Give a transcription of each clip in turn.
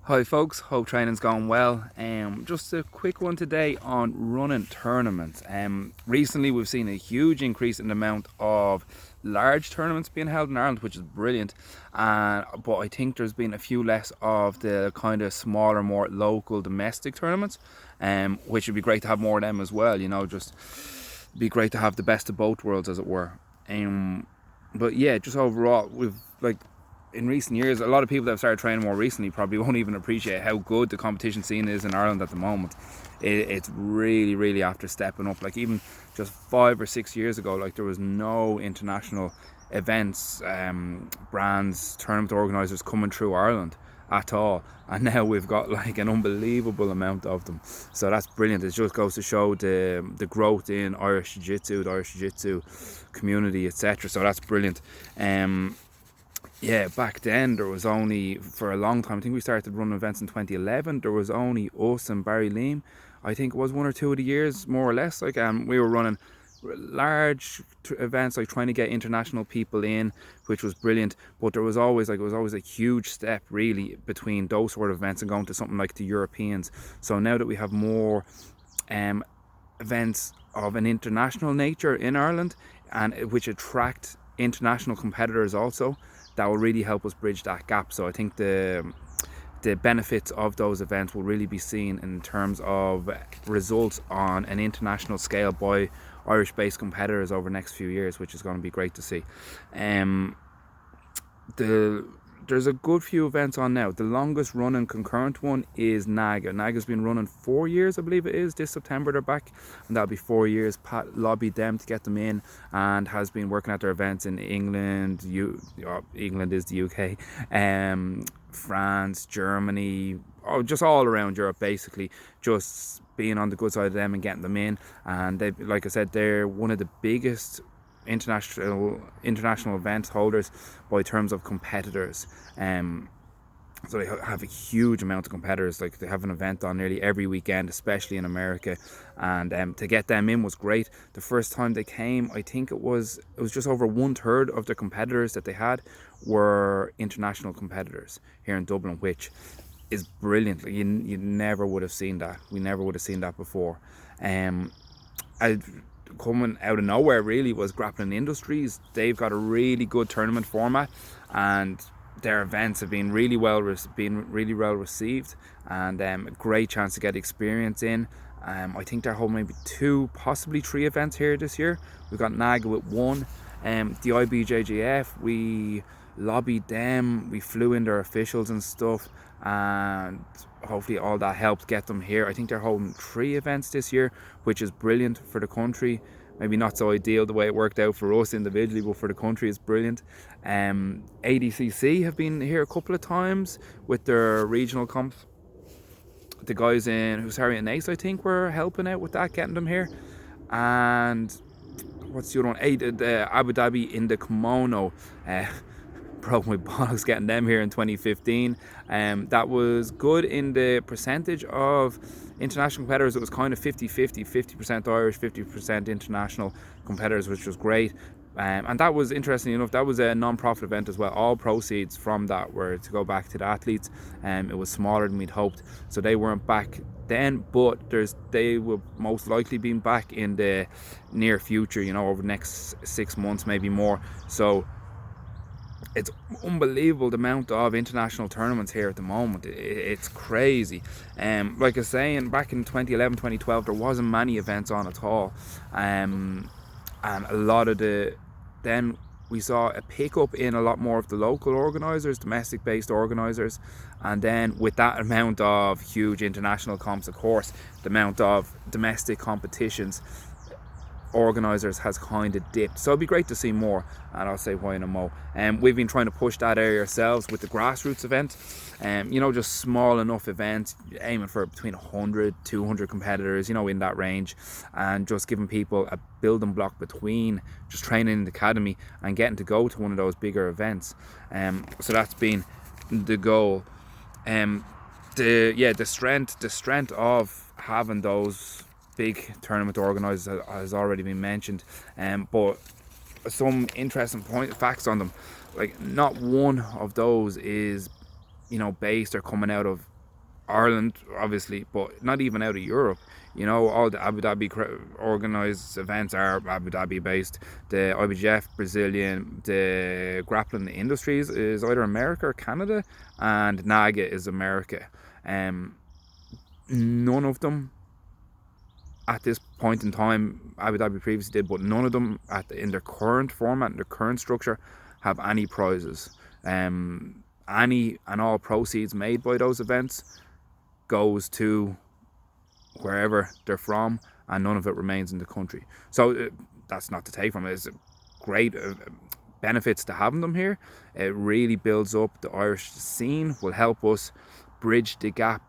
Hi folks, hope training's going well. Just a quick one today on running tournaments. Recently we've seen a huge increase in the amount of large tournaments being held in Ireland, which is brilliant. But I think there's been a few less of the kind of smaller, more local domestic tournaments, which would be great to have more of them as well. Just be great to have the best of both worlds, as it were. But yeah, just overall, we've in recent years, a lot of people that have started training more recently probably won't even appreciate how good the competition scene is in Ireland at the moment. It's really, really after stepping up. Like even just 5 or 6 years ago, there was no international events, brands, tournament organisers coming through Ireland at all, and now we've got an unbelievable amount of them. So that's brilliant. It just goes to show the growth in Irish Jiu Jitsu, the Irish Jiu Jitsu community, etc. So that's brilliant. Yeah, back then there was only, for a long time, I think we started running events in 2011, there was only us and Barry Leam. I think it was one or two of the years, more or less. We were running large events, trying to get international people in, which was brilliant. But there was always it was always a huge step really between those sort of events and going to something like the Europeans. So now that we have more events of an international nature in Ireland, and which attract international competitors also, that will really help us bridge that gap. So I think the benefits of those events will really be seen in terms of results on an international scale by Irish-based competitors over the next few years, which is going to be great to see. There's a good few events on now. The longest running concurrent one is NAGA. NAGA's been running 4 years, I believe it is. This September they're back, and that'll be 4 years. Pat lobbied them to get them in, and has been working at their events in England. England is the UK, France, Germany, just all around Europe basically. Just being on the good side of them and getting them in, and they, like I said, they're one of the biggest international event holders by terms of competitors. So they have a huge amount of competitors. They have an event on nearly every weekend, especially in America, and to get them in was great. The first time they came, I think it was just over 1/3 of the competitors that they had were international competitors here in Dublin, which is brilliant. You never would have seen that. We never would have seen that before. Coming out of nowhere really was Grappling Industries. They've got a really good tournament format, and their events have been really well received, and a great chance to get experience in. I think they're holding maybe 2, possibly 3 events here this year. We've got NAGA with 1. The IBJJF, we lobbied them, we flew in their officials and stuff, and hopefully all that helped get them here. I think they're holding 3 events this year, which is brilliant for the country. Maybe not so ideal the way it worked out for us individually, but for the country it's brilliant. ADCC have been here a couple of times with their regional comps. The guys in Husari and Ace, I think, were helping out with that, getting them here. And what's the other one? The Abu Dhabi in the kimono. Broke my bollocks getting them here in 2015. That was good in the percentage of international competitors. It was kind of 50-50, 50% Irish, 50% international competitors, which was great. And that was, interesting enough, that was a non-profit event as well. All proceeds from that were to go back to the athletes. It was smaller than we'd hoped, so they weren't back then, but they will most likely be back in the near future, over the next 6 months, maybe more. So it's unbelievable the amount of international tournaments here at the moment. It's crazy. Like I was saying, back in 2011, 2012, there wasn't many events on at all. And a lot of then we saw a pickup in a lot more of the local organisers, domestic based organisers. And then with that amount of huge international comps, of course, the amount of domestic competitions, organisers has kind of dipped. So it'd be great to see more, and I'll say why in a mo. We've been trying to push that area ourselves with the grassroots event. Just small enough events, aiming for between 100, 200 competitors, in that range, and just giving people a building block between just training in the academy and getting to go to one of those bigger events. So that's been the goal. The strength of having those big tournament organisers has already been mentioned, but some interesting facts on them, not one of those is based or coming out of Ireland, obviously, but not even out of Europe. You know, all the Abu Dhabi organised events are Abu Dhabi based. The IBGF, Brazilian, the grappling industries is either America or Canada, and NAGA is America. Um, None of them at this point in time, Abu Dhabi previously did, but none of them in their current format, in their current structure, have any prizes. Any and all proceeds made by those events goes to wherever they're from, and none of it remains in the country. So that's not to take from it. It's great benefits to having them here. It really builds up the Irish scene, will help us bridge the gap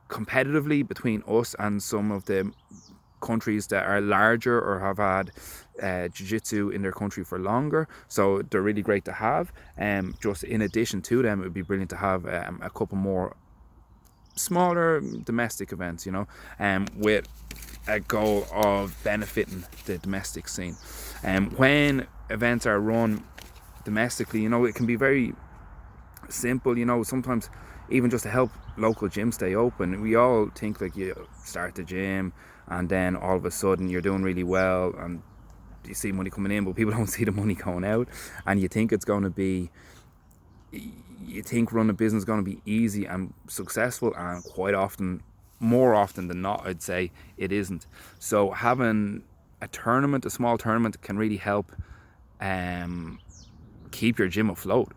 competitively between us and some of the countries that are larger or have had jiu-jitsu in their country for longer. So they're really great to have. Just in addition to them, it would be brilliant to have a couple more smaller domestic events, you know, with a goal of benefiting the domestic scene. When events are run domestically, you know, it can be very simple, you know, sometimes even just to help local gyms stay open. We all think like you start the gym and then all of a sudden you're doing really well and you see money coming in, but people don't see the money going out, and you think it's going to be, you think running a business is going to be easy and successful, and quite often, more often than not, I'd say it isn't. So having a tournament, a small tournament, can really help keep your gym afloat.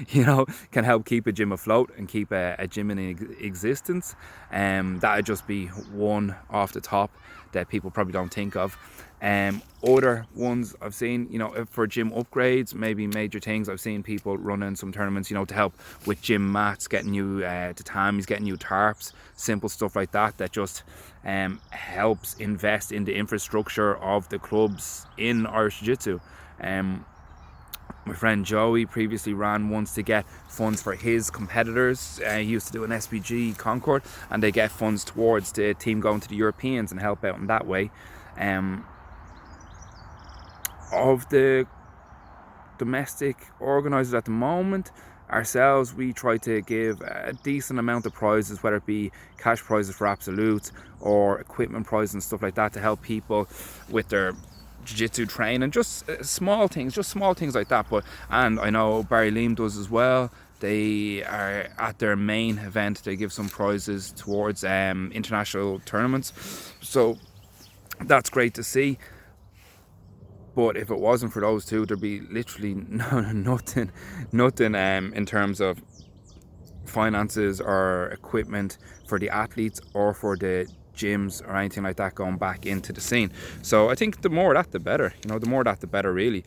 You know, can help keep a gym afloat and keep a gym in existence. That would just be one off the top that people probably don't think of. Other ones I've seen, you know, for gym upgrades, maybe major things, I've seen people running some tournaments, you know, to help with gym mats, getting new tatamis, getting new tarps, simple stuff like that, that just helps invest in the infrastructure of the clubs in Irish Jiu-Jitsu. My friend Joey previously ran once to get funds for his competitors. He used to do an SPG Concord, and they get funds towards the team going to the Europeans and help out in that way. Of the domestic organisers at the moment, ourselves, we try to give a decent amount of prizes, whether it be cash prizes for absolutes or equipment prizes and stuff like that, to help people with their jiu-jitsu training, just small things like that. But and I know Barry Leam does as well. They are at their main event, they give some prizes towards international tournaments, so that's great to see. But if it wasn't for those two, there'd be literally nothing in terms of finances or equipment for the athletes or for the gyms or anything like that going back into the scene. So I think the more that the better, you know, the more that the better really.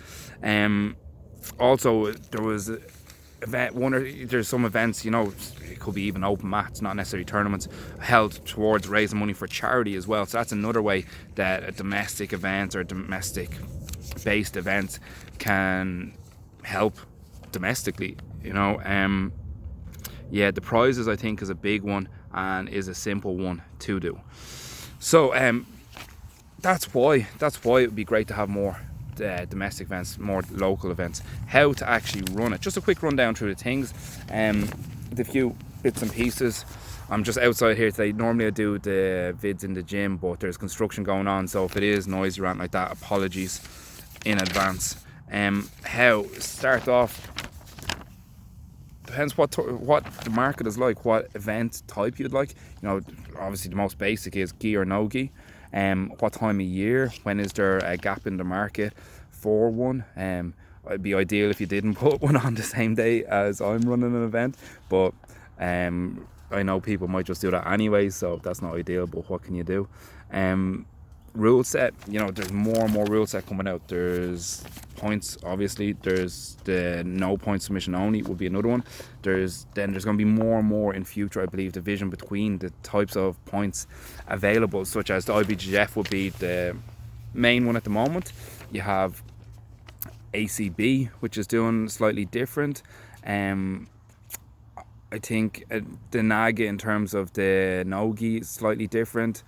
Also there was there's some events, you know, it could be even open mats, not necessarily tournaments, held towards raising money for charity as well. So that's another way that a domestic events or domestic based events can help domestically, you know. Yeah, the prizes I think is a big one and is a simple one to do. So that's why it would be great to have more domestic events, more local events. How to actually run it, just a quick rundown through the things, the few bits and pieces. I'm just outside here today. Normally I do the vids in the gym, but there's construction going on, so if it is noisy or anything like that, apologies in advance. How start off depends what the market is like, what event type you'd like. You know, obviously the most basic is gi or no gi. What time of year, when is there a gap in the market for one? It'd be ideal if you didn't put one on the same day as I'm running an event, but I know people might just do that anyway, so that's not ideal, but what can you do? Rule set, you know, there's more and more rule set coming out. There's points, obviously, there's the no point submission only will be another one. There's going to be more and more in future, I believe, division between the types of points available, such as the IBGF would be the main one at the moment. You have ACB, which is doing slightly different. I think the NAGA in terms of the no-gi is slightly different.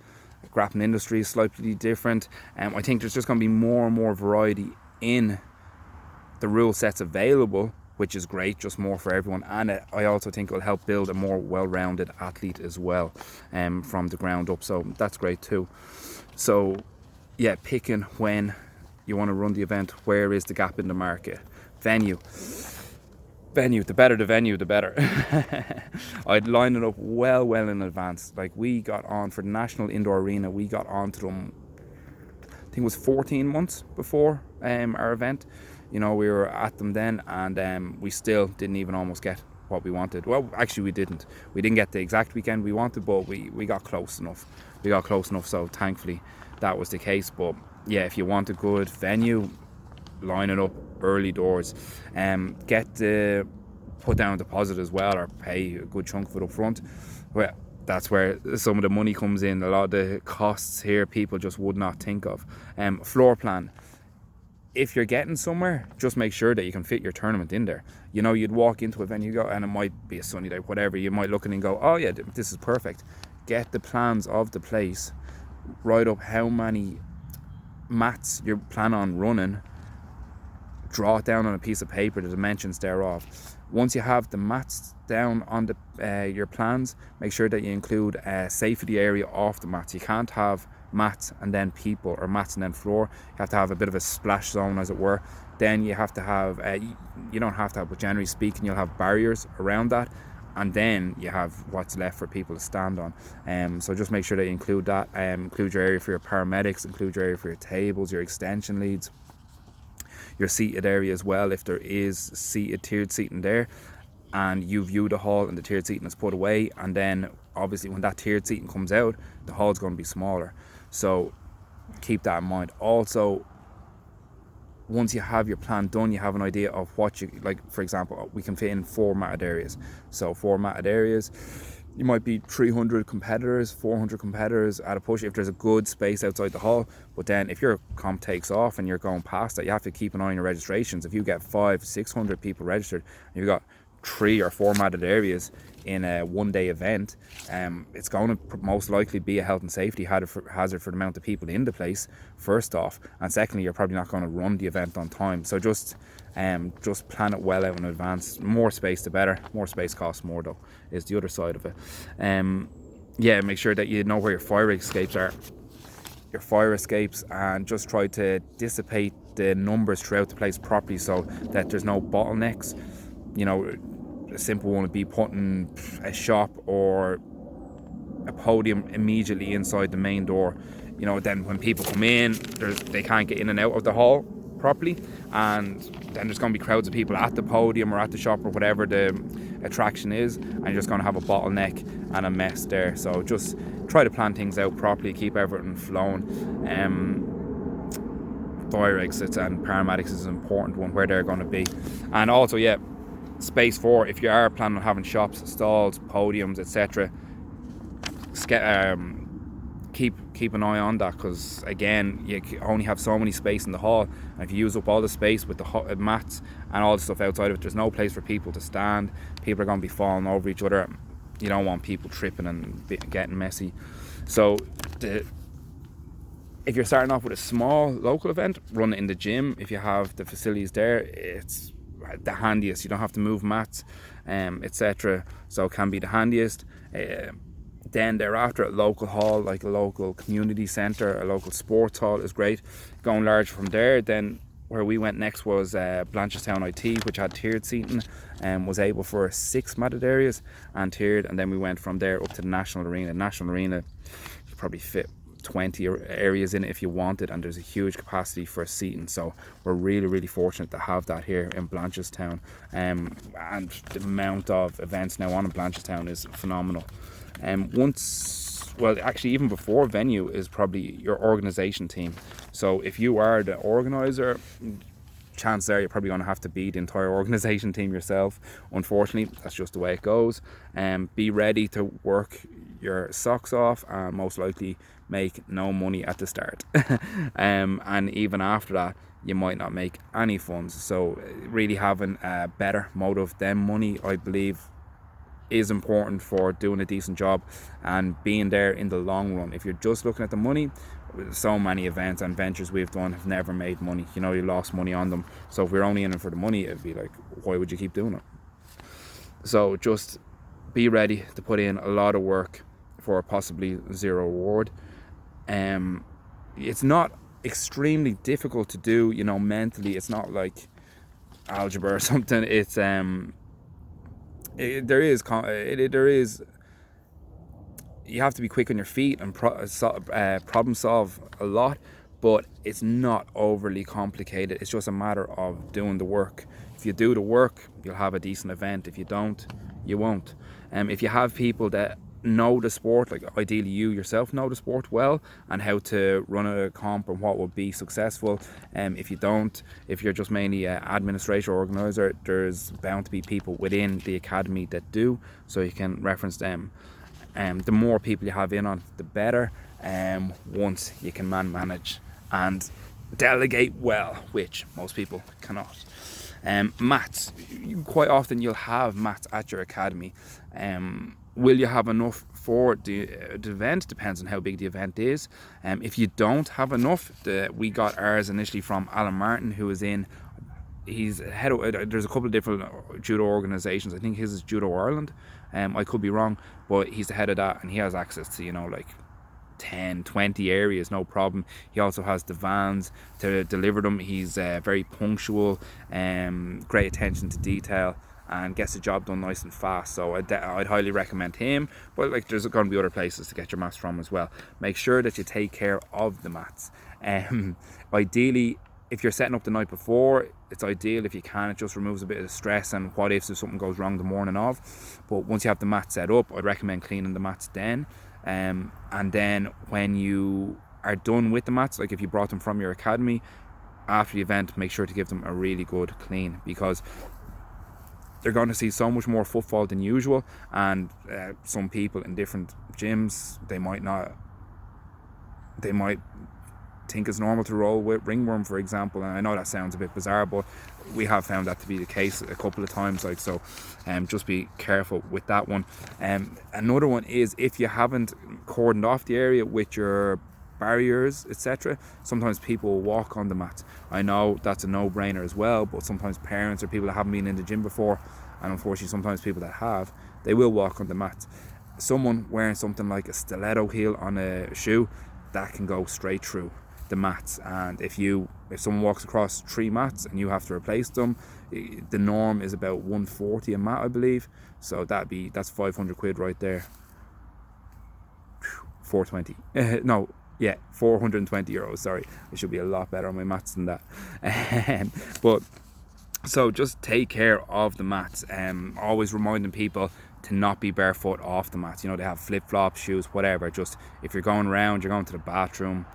Grappling industry is slightly different. I think there's just going to be more and more variety in the rule sets available which is great, just more for everyone. And I also think it will help build a more well-rounded athlete as well, from the ground up. So that's great too. So yeah, picking when you want to run the event, where is the gap in the market? Venue, the better the venue, the better. I'd line it up well in advance. Like, we got on for the National Indoor Arena, we got on to them, I think it was 14 months before our event. We were at them then, and we still didn't even almost get what we wanted. Well, actually we didn't get the exact weekend we wanted, but we got close enough. So thankfully that was the case. But yeah, if you want a good venue, line it up early doors, put down a deposit as well, or pay a good chunk of it up front. Well, that's where some of the money comes in. A lot of the costs here people just would not think of. Floor plan. If you're getting somewhere, just make sure that you can fit your tournament in there. You'd walk into a venue, and it might be a sunny day, whatever. You might look in and go, oh yeah, this is perfect. Get the plans of the place, write up how many mats you plan on running, draw it down on a piece of paper, the dimensions thereof. Once you have the mats down on your plans, make sure that you include a safety area off the mats. You can't have mats and then people, or mats and then floor. You have to have a bit of a splash zone, as it were. Then you have to have, you don't have to have, but generally speaking, you'll have barriers around that, and then you have what's left for people to stand on. So just make sure that you include that. Include your area for your paramedics, include your area for your tables, your extension leads, your seated area as well, if there is tiered seating there, and you view the hall and the tiered seating is put away, and then obviously when that tiered seating comes out, the hall's going to be smaller. So keep that in mind. Also, once you have your plan done, you have an idea of what you like. For example, we can fit in 4 matted areas. So 4 matted areas, you might be 300 competitors, 400 competitors at a push if there's a good space outside the hall. But then if your comp takes off and you're going past that, you have to keep an eye on your registrations. If you get 500-600 people registered, and you've got 3 or 4 matted areas in a one-day event, it's going to most likely be a health and safety hazard for the amount of people in the place, first off, and secondly, you're probably not going to run the event on time. So just plan it well out in advance. More space the better. More space costs more though, is the other side of it. Make sure that you know where your fire escapes are, and just try to dissipate the numbers throughout the place properly so that there's no bottlenecks. A simple one would be putting a shop or a podium immediately inside the main door. Then when people come in, they can't get in and out of the hall properly, and then there's going to be crowds of people at the podium or at the shop or whatever the attraction is, and you're just going to have a bottleneck and a mess there. So just try to plan things out properly, keep everything flowing. Fire exits and paramedics is an important one, where they're going to be. And also, space for, if you are planning on having shops, stalls, podiums, etc., keep an eye on that, because again, you only have so many space in the hall, and if you use up all the space with the mats and all the stuff outside of it, there's no place for people to stand. People are going to be falling over each other. You don't want people tripping and getting messy. So if you're starting off with a small local event, run it in the gym. If you have the facilities there, it's the handiest. You don't have to move mats, etc. So it can be the handiest. Then thereafter, a local hall, like a local community centre, a local sports hall is great. Going large from there, then where we went next was Blanchardstown IT, which had tiered seating, and was able for 6 matted areas and tiered. And then we went from there up to the National Arena. National Arena could probably fit 20 areas in it if you wanted, and there's a huge capacity for seating. So we're really fortunate to have that here in Blanchardstown, and the amount of events now on in Blanchardstown is phenomenal. Even before venue is probably your organisation team. So if you are the organiser, chances are you're probably going to have to be the entire organisation team yourself. Unfortunately, that's just the way it goes. Be ready to work your socks off and most likely make no money at the start. And even after that, you might not make any funds. So really having a better motive than money, I believe, is important for doing a decent job and being there in the long run. If you're just looking at the money, so many events and ventures we've done have never made money. You lost money on them. So if we're only in it for the money, it'd be like, why would you keep doing it? So just be ready to put in a lot of work for possibly zero reward. It's not extremely difficult to do, mentally. It's not like algebra or something. It's there is you have to be quick on your feet and problem solve a lot, but it's not overly complicated. It's just a matter of doing the work. If you do the work, you'll have a decent event. If you don't, you won't. If you have people that know the sport, like ideally you yourself know the sport well and how to run a comp and what would be successful. If you don't, if you're just mainly an administrator or organizer, there's bound to be people within the academy that do, so you can reference them. The more people you have in on, the better. Once you can manage and delegate well, which most people cannot. Mats, quite often you'll have mats at your academy. Will you have enough for the event? Depends on how big the event is. If you don't have enough, we got ours initially from Alan Martin, who is in. He's head of, there's a couple of different judo organisations. I think his is Judo Ireland. I could be wrong, but he's the head of that, and he has access to like 10, 20 areas, no problem. He also has the vans to deliver them. He's very punctual, great attention to detail, and gets the job done nice and fast. So I'd highly recommend him. But there's going to be other places to get your mats from as well. Make sure that you take care of the mats. Ideally, if you're setting up the night before, it's ideal if you can. It just removes a bit of the stress and what if something goes wrong the morning of. But once you have the mat set up, I'd recommend cleaning the mats then. And then when you are done with the mats, like if you brought them from your academy, after the event, make sure to give them a really good clean, because they're going to see so much more footfall than usual, and some people in different gyms, they might think it's normal to roll with ringworm, for example. And I know that sounds a bit bizarre, but we have found that to be the case a couple of times. So just be careful with that one. Another one is, if you haven't cordoned off the area with your barriers, etc., sometimes people will walk on the mats. I know that's a no-brainer as well, but sometimes parents or people that haven't been in the gym before, and unfortunately sometimes people that have, they will walk on the mats. Someone wearing something like a stiletto heel on a shoe, that can go straight through the mats. And if someone walks across 3 mats and you have to replace them, the norm is about 140 a mat, I believe. So that's 500 quid right there. 420 no, yeah, 420 euros, sorry. I should be a lot better on my maths than that. But so just take care of the mats. Always reminding people to not be barefoot off the mats. They have flip-flops, shoes, whatever. Just if you're going around, you're going to the bathroom,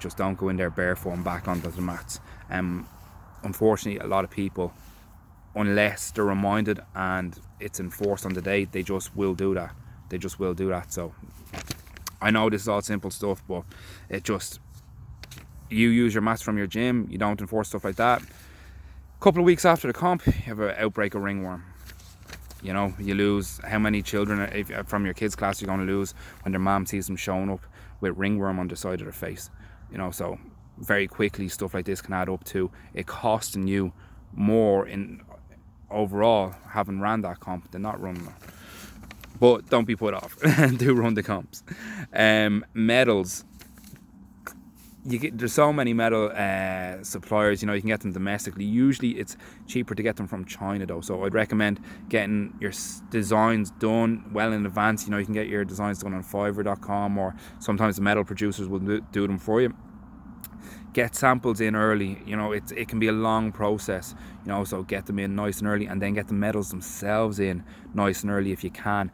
just don't go in there barefoot and back onto the mats. Unfortunately, a lot of people, unless they're reminded and it's enforced on the day, they just will do that. So I know this is all simple stuff, but you use your mats from your gym, you don't enforce stuff like that. A couple of weeks after the comp, you have an outbreak of ringworm. You lose how many children from your kids' class you're going to lose when their mom sees them showing up with ringworm on the side of their face. So very quickly stuff like this can add up to it costing you more in overall having ran that comp than not running it. But don't be put off. Do run the comps. Medals. There's so many medal suppliers. You can get them domestically. Usually it's cheaper to get them from China though. So I'd recommend getting your designs done well in advance. You can get your designs done on Fiverr.com, or sometimes the medal producers will do them for you. Get samples in early. It can be a long process. So get them in nice and early, and then get the medals themselves in nice and early if you can.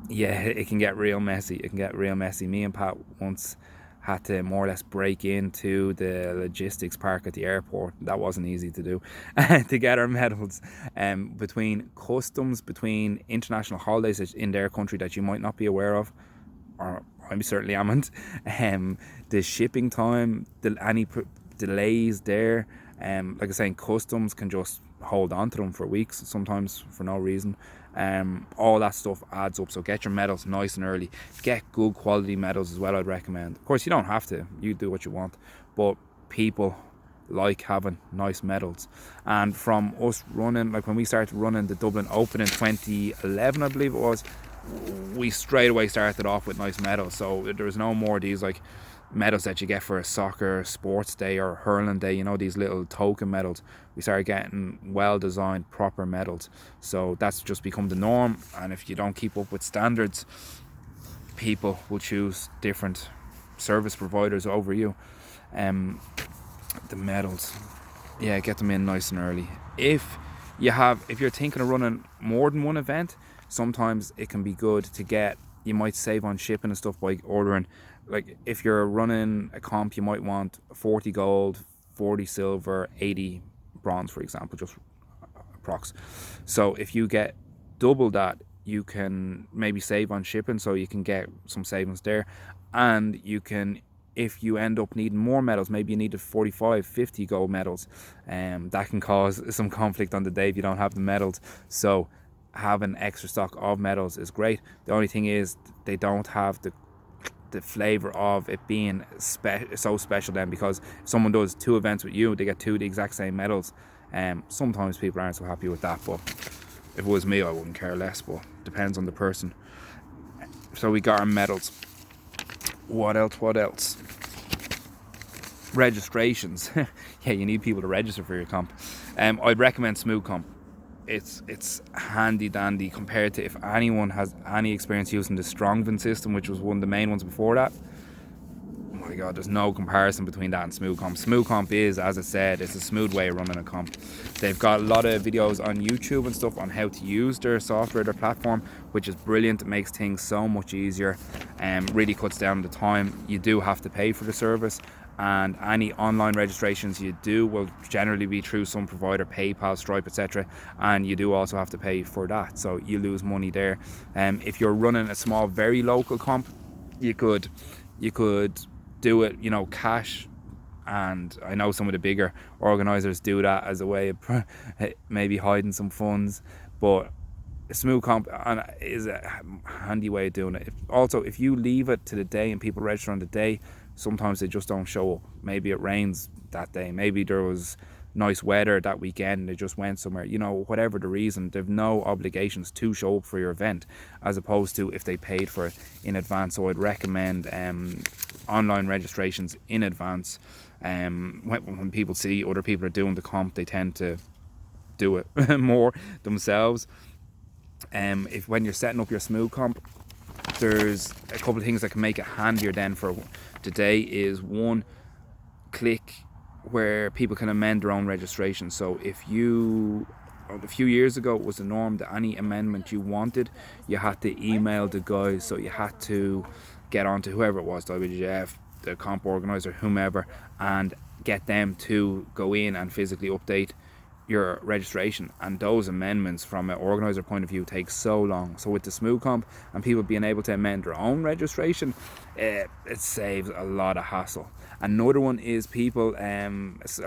It can get real messy. Me and Pat once had to more or less break into the logistics park at the airport. That wasn't easy to do. To get our medals, between customs, between international holidays in their country that you might not be aware of, or I certainly amn't, the shipping time, any delays there, like I was saying, customs can just hold on to them for weeks, sometimes for no reason. All that stuff adds up. So get your medals nice and early. Get good quality medals as well, I'd recommend. Of course, you don't have to. You do what you want. But people like having nice medals. And from us running, like when we started running the Dublin Open in 2011, I believe it was, we straight away started off with nice medals. So there was no more these like medals that you get for a soccer sports day or hurling day, you know, these little token medals. We started getting well designed proper medals. So that's just become the norm, and if you don't keep up with standards, people will choose different service providers over you. The medals, yeah, get them in nice and early. If you're thinking of running more than one event, sometimes it can be good to get, you might save on shipping and stuff by ordering, like if you're running a comp, you might want 40 gold, 40 silver, 80 bronze, for example, just approx. So if you get double that, you can maybe save on shipping, so you can get some savings there. And you can, if you end up needing more medals, maybe you needed 45, 50 gold medals, that can cause some conflict on the day if you don't have the medals. So having extra stock of medals is great. The only thing is they don't have the flavour of it being so special then, because if someone does 2 events with you, they get 2 of the exact same medals. Sometimes people aren't so happy with that, but if it was me, I wouldn't care less, but depends on the person. So we got our medals. What else? Registrations. Yeah, you need people to register for your comp. I'd recommend Smooth Comp. It's handy dandy compared to, if anyone has any experience using the Strongman system, which was one of the main ones before that. Oh my god, there's no comparison between that and Smooth Comp. Smooth Comp is, as I said, it's a smooth way of running a comp. They've got a lot of videos on YouTube and stuff on how to use their software, their platform, which is brilliant. It makes things so much easier and really cuts down the time. You do have to pay for the service, and any online registrations you do will generally be through some provider, PayPal, Stripe, etc., and you do also have to pay for that, so you lose money there. If you're running a small, very local comp, you could do it, you know, cash, and I know some of the bigger organisers do that as a way of maybe hiding some funds, but a Smooth Comp is a handy way of doing it. Also, if you leave it to the day and people register on the day, sometimes they just don't show up. Maybe it rains that day, maybe there was nice weather that weekend and they just went somewhere, you know, whatever the reason, they've no obligations to show up for your event, as opposed to if they paid for it in advance. So I'd recommend online registrations in advance. When people see other people are doing the comp, they tend to do it more themselves. If when you're setting up your Smooth Comp, there's a couple of things that can make it handier then for today. Is one, click where people can amend their own registration. So if a few years ago it was the norm that any amendment you wanted, you had to email the guys, so you had to get on to whoever it was, WJF, the comp organizer, whomever, and get them to go in and physically update your registration. And those amendments from an organizer point of view take so long. So with the Smooth Comp and people being able to amend their own registration, it saves a lot of hassle. Another one is people, a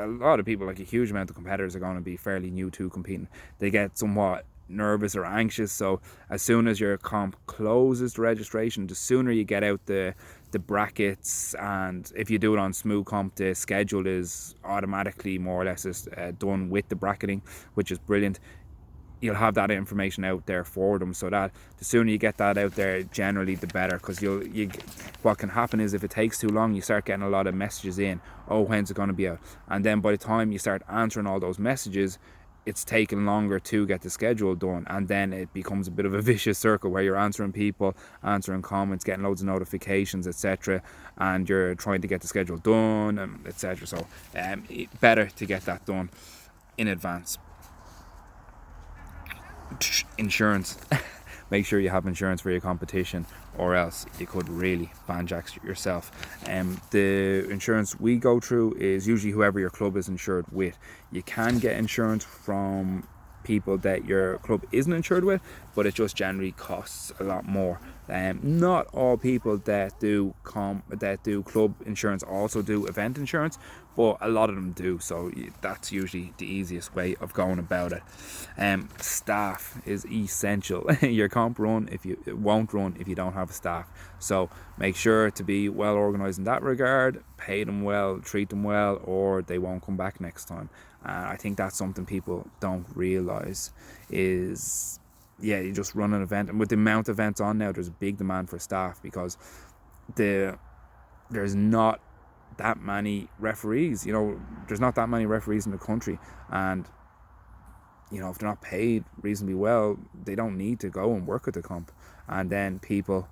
lot of people, like a huge amount of competitors, are going to be fairly new to competing. They get somewhat nervous or anxious, so as soon as your comp closes the registration, the sooner you get out the brackets, and if you do it on Smooth Comp, the schedule is automatically more or less done with the bracketing, which is brilliant. You'll have that information out there for them, so that the sooner you get that out there, generally the better, because what can happen is if it takes too long, you start getting a lot of messages in, oh, when's it going to be out, and then by the time you start answering all those messages, it's taken longer to get the schedule done, and then it becomes a bit of a vicious circle where you're answering people, answering comments, getting loads of notifications, etc., and you're trying to get the schedule done, and etc. So better to get that done in advance. Insurance. Make sure you have insurance for your competition, or else you could really banjax yourself. The insurance we go through is usually whoever your club is insured with. You can get insurance from people that your club isn't insured with, but it just generally costs a lot more. Not all people that do club insurance also do event insurance, but a lot of them do, so that's usually the easiest way of going about it. Staff is essential. Your comp it won't run if you don't have a staff, so make sure to be well organised in that regard. Pay them well, treat them well, or they won't come back next time. I think that's something people don't realise is, you just run an event, and with the amount of events on now, there's a big demand for staff because there's not that many referees. There's not that many referees in the country, and if they're not paid reasonably well, they don't need to go and work at the comp. And then people,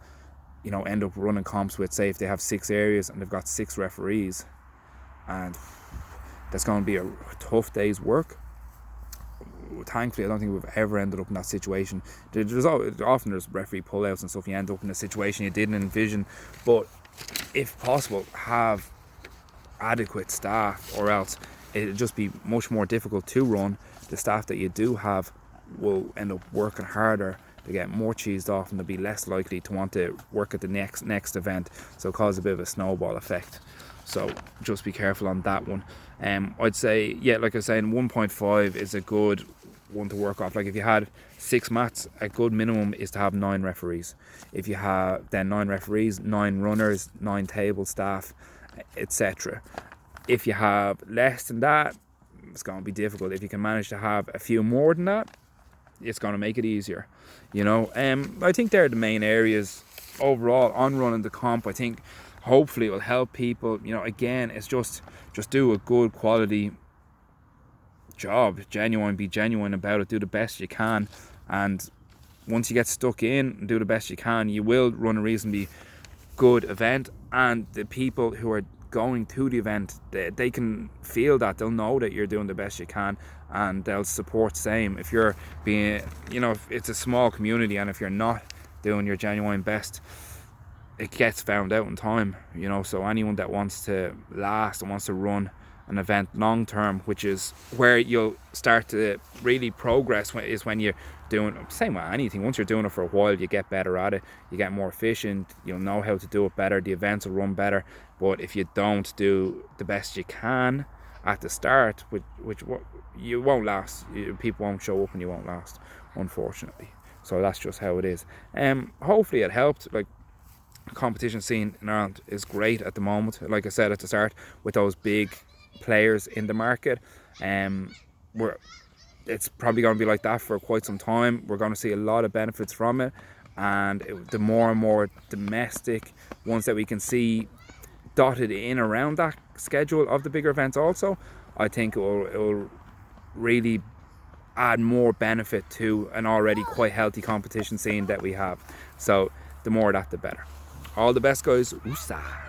end up running comps with, say, if they have 6 areas and they've got 6 referees, and that's going to be a tough day's work. Thankfully, I don't think we've ever ended up in that situation. Often there's referee pullouts and stuff. You end up in a situation you didn't envision, but if possible, have adequate staff, or else it'll just be much more difficult to run. The staff that you do have will end up working harder. They get more cheesed off, and they'll be less likely to want to work at the next event, so cause a bit of a snowball effect. So just be careful on that one. I'd say, like I was saying, 1.5 is a good one to work off. Like if you had 6 mats, a good minimum is to have 9 referees. If you have then 9 referees, 9 runners, 9 table staff, etc. If you have less than that, it's going to be difficult. If you can manage to have a few more than that, it's going to make it easier. I think they're the main areas overall on running the comp. I think hopefully it will help people. Again, it's just do a good quality job, be genuine about it, do the best you can, and once you get stuck in and do the best you can, you will run a reasonably good event. And the people who are going to the event, they can feel that, they'll know that you're doing the best you can, and they'll support same. If you're being, if it's a small community, and if you're not doing your genuine best, it gets found out in time. So anyone that wants to last and wants to run an event long term, which is where you'll start to really progress, is when you're doing, same with anything, once you're doing it for a while, you get better at it, you get more efficient, you'll know how to do it better, the events will run better. But if you don't do the best you can at the start, which you won't last, people won't show up and you won't last, unfortunately. So that's just how it is. Hopefully it helped. Like, competition scene in Ireland is great at the moment, like I said at the start, with those big players in the market. It's probably going to be like that for quite some time. We're going to see a lot of benefits from it, and the more and more domestic ones that we can see dotted in around that schedule of the bigger events also, I think it will really add more benefit to an already quite healthy competition scene that we have. So the more of that, the better. All the best, guys. Oosa.